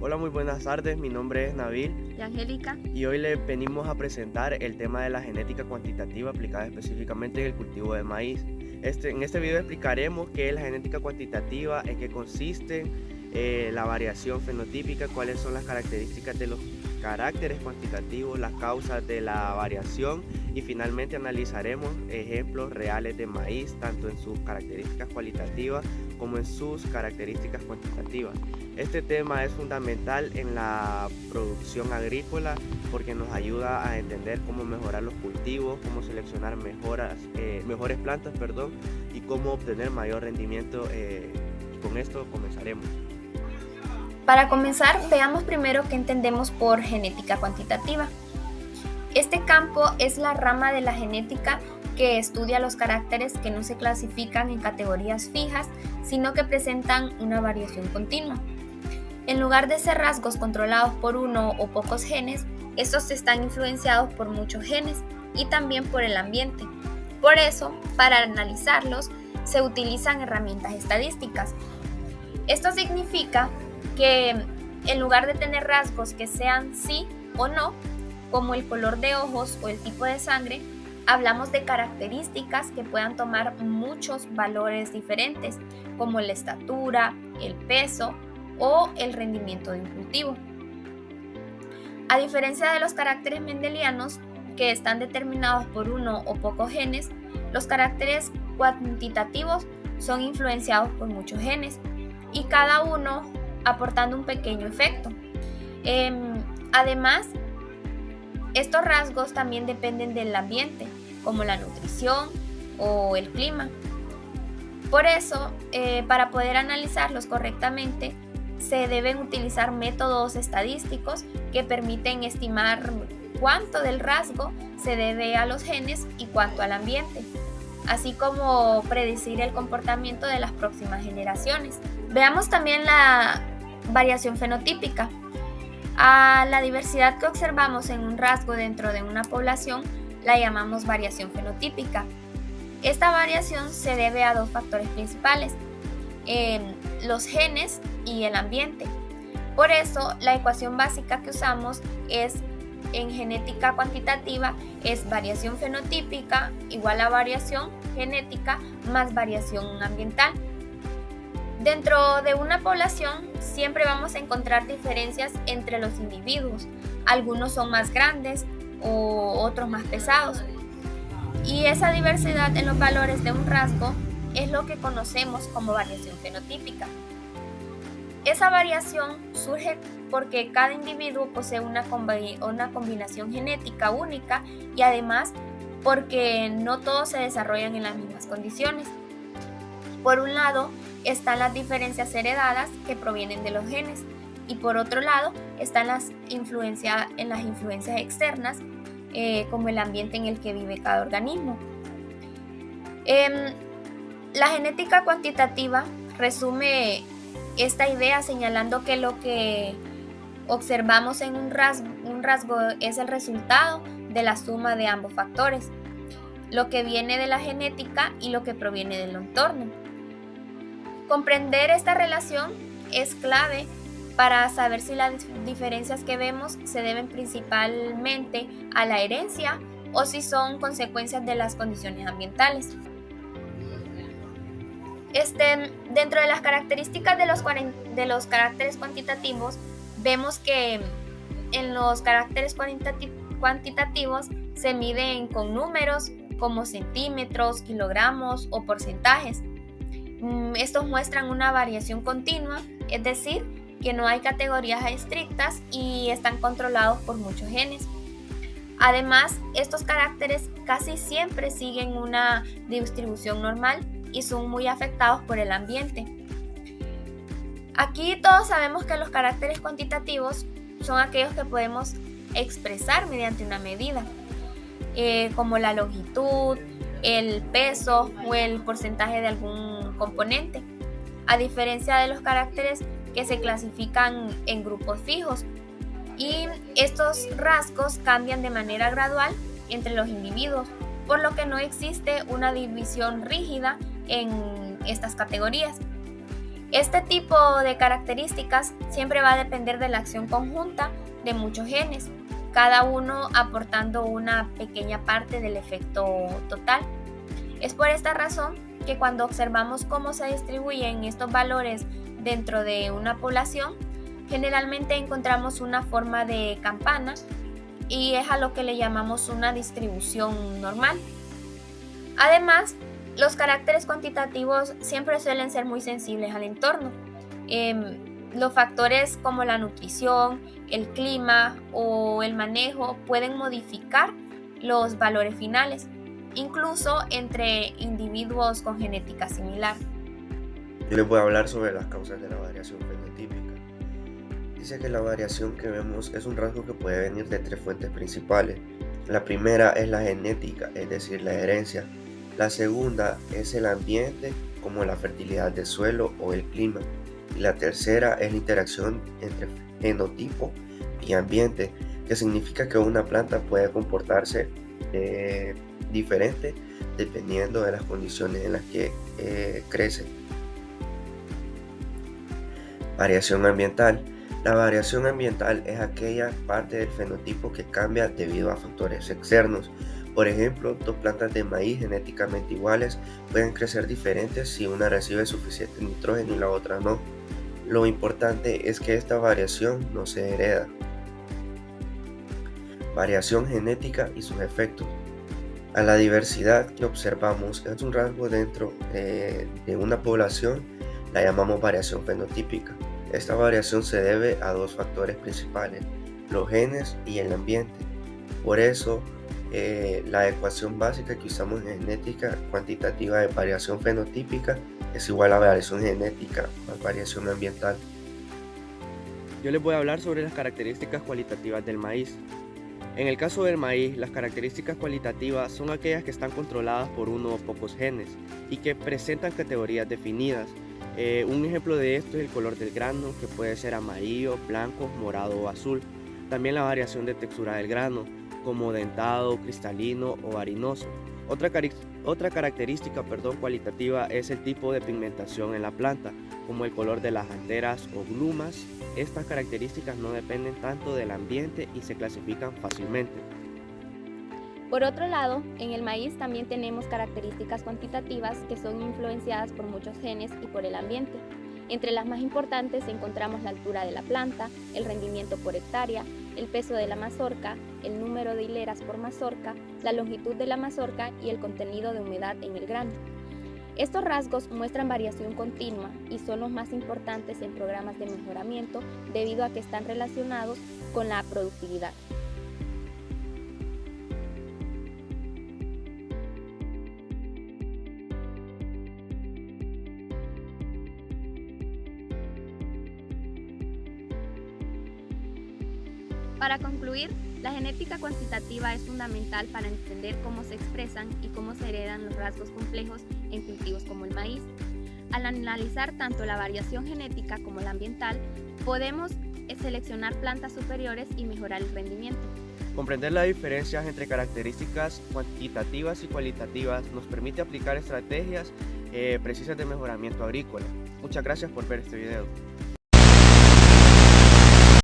Hola, muy buenas tardes. Mi nombre es Nabil Y Angélica. y hoy le venimos a presentar el tema de la genética cuantitativa aplicada específicamente en el cultivo de maíz. En este video explicaremos qué es la genética cuantitativa, en qué consiste, la variación fenotípica, cuáles son las características de los caracteres cuantitativos, las causas de la variación y finalmente analizaremos ejemplos reales de maíz, tanto en sus características cualitativas como en sus características cuantitativas. Este tema es fundamental en la producción agrícola porque nos ayuda a entender cómo mejorar los cultivos, cómo seleccionar mejores plantas, y cómo obtener mayor rendimiento. Con esto comenzaremos. Para comenzar, veamos primero qué entendemos por genética cuantitativa. Este campo es la rama de la genética que estudia los caracteres que no se clasifican en categorías fijas, sino que presentan una variación continua. En lugar de ser rasgos controlados por uno o pocos genes, estos están influenciados por muchos genes y también por el ambiente. Por eso, para analizarlos, se utilizan herramientas estadísticas. Esto significa que en lugar de tener rasgos que sean sí o no, como el color de ojos o el tipo de sangre, hablamos de características que puedan tomar muchos valores diferentes, como la estatura, el peso o el rendimiento de un cultivo. A diferencia de los caracteres mendelianos, que están determinados por uno o pocos genes, los caracteres cuantitativos son influenciados por muchos genes y cada uno aportando un pequeño efecto. Además, estos rasgos también dependen del ambiente, como la nutrición o el clima. Por eso, para poder analizarlos correctamente, se deben utilizar métodos estadísticos que permiten estimar cuánto del rasgo se debe a los genes y cuánto al ambiente, así como predecir el comportamiento de las próximas generaciones. Veamos también la variación fenotípica. A la diversidad que observamos en un rasgo dentro de una población la llamamos variación fenotípica. Esta variación se debe a dos factores principales, los genes y el ambiente. Por eso, la ecuación básica que usamos en genética cuantitativa es variación fenotípica igual a variación genética más variación ambiental. Dentro de una población siempre vamos a encontrar diferencias entre los individuos. Algunos son más grandes o otros más pesados. Y esa diversidad en los valores de un rasgo es lo que conocemos como variación fenotípica. Esa variación surge porque cada individuo posee una combinación genética única y además porque no todos se desarrollan en las mismas condiciones. Por un lado están las diferencias heredadas que provienen de los genes y por otro lado están las influencias externas, como el ambiente en el que vive cada organismo. La genética cuantitativa resume esta idea señalando que lo que observamos en un rasgo es el resultado de la suma de ambos factores, lo que viene de la genética y lo que proviene del entorno. Comprender esta relación es clave para saber si las diferencias que vemos se deben principalmente a la herencia o si son consecuencias de las condiciones ambientales. Dentro de las características de los caracteres cuantitativos, vemos que en los caracteres cuantitativos se miden con números como centímetros, kilogramos o porcentajes. Estos muestran una variación continua, es decir, que no hay categorías estrictas y están controlados por muchos genes. Además, estos caracteres casi siempre siguen una distribución normal y son muy afectados por el ambiente. Aquí todos sabemos que los caracteres cuantitativos son aquellos que podemos expresar mediante una medida, como la longitud, el peso o el porcentaje de algún componente, a diferencia de los caracteres que se clasifican en grupos fijos. Y estos rasgos cambian de manera gradual entre los individuos, por lo que no existe una división rígida en estas categorías. Este tipo de características siempre va a depender de la acción conjunta de muchos genes, cada uno aportando una pequeña parte del efecto total. Es por esta razón que cuando observamos cómo se distribuyen estos valores dentro de una población, generalmente encontramos una forma de campana y es a lo que le llamamos una distribución normal. Además, los caracteres cuantitativos siempre suelen ser muy sensibles al entorno. Los factores como la nutrición, el clima o el manejo pueden modificar los valores finales, incluso entre individuos con genética similar. Yo les voy a hablar sobre las causas de la variación fenotípica. Dice que la variación que vemos es un rasgo que puede venir de 3 fuentes principales. La primera es la genética, es decir, la herencia. La segunda es el ambiente, como la fertilidad del suelo o el clima. Y la tercera es la interacción entre fenotipo y ambiente, que significa que una planta puede comportarse diferente dependiendo de las condiciones en las que crece. Variación ambiental. La variación ambiental es aquella parte del fenotipo que cambia debido a factores externos. Por ejemplo, 2 plantas de maíz genéticamente iguales pueden crecer diferentes si una recibe suficiente nitrógeno y la otra no. Lo importante es que esta variación no se hereda. Variación genética y sus efectos. A la diversidad que observamos es un rasgo dentro de una población, la llamamos variación fenotípica. Esta variación se debe a 2 factores principales, los genes y el ambiente. Por eso, la ecuación básica que usamos en genética cuantitativa de variación fenotípica es igual a variación genética más variación ambiental. Yo les voy a hablar sobre las características cualitativas del maíz. En el caso del maíz, las características cualitativas son aquellas que están controladas por uno o pocos genes y que presentan categorías definidas. Un ejemplo de esto es el color del grano, que puede ser amarillo, blanco, morado o azul. También la variación de textura del grano, como dentado, cristalino o harinoso. Otra característica cualitativa es el tipo de pigmentación en la planta, como el color de las anteras o glumas. Estas características no dependen tanto del ambiente y se clasifican fácilmente. Por otro lado, en el maíz también tenemos características cuantitativas que son influenciadas por muchos genes y por el ambiente. Entre las más importantes encontramos la altura de la planta, el rendimiento por hectárea, el peso de la mazorca, el número de hileras por mazorca, la longitud de la mazorca y el contenido de humedad en el grano. Estos rasgos muestran variación continua y son los más importantes en programas de mejoramiento debido a que están relacionados con la productividad. Para concluir, la genética cuantitativa es fundamental para entender cómo se expresan y cómo se heredan los rasgos complejos en cultivos como el maíz. Al analizar tanto la variación genética como la ambiental, podemos seleccionar plantas superiores y mejorar el rendimiento. Comprender las diferencias entre características cuantitativas y cualitativas nos permite aplicar estrategias precisas de mejoramiento agrícola. Muchas gracias por ver este video.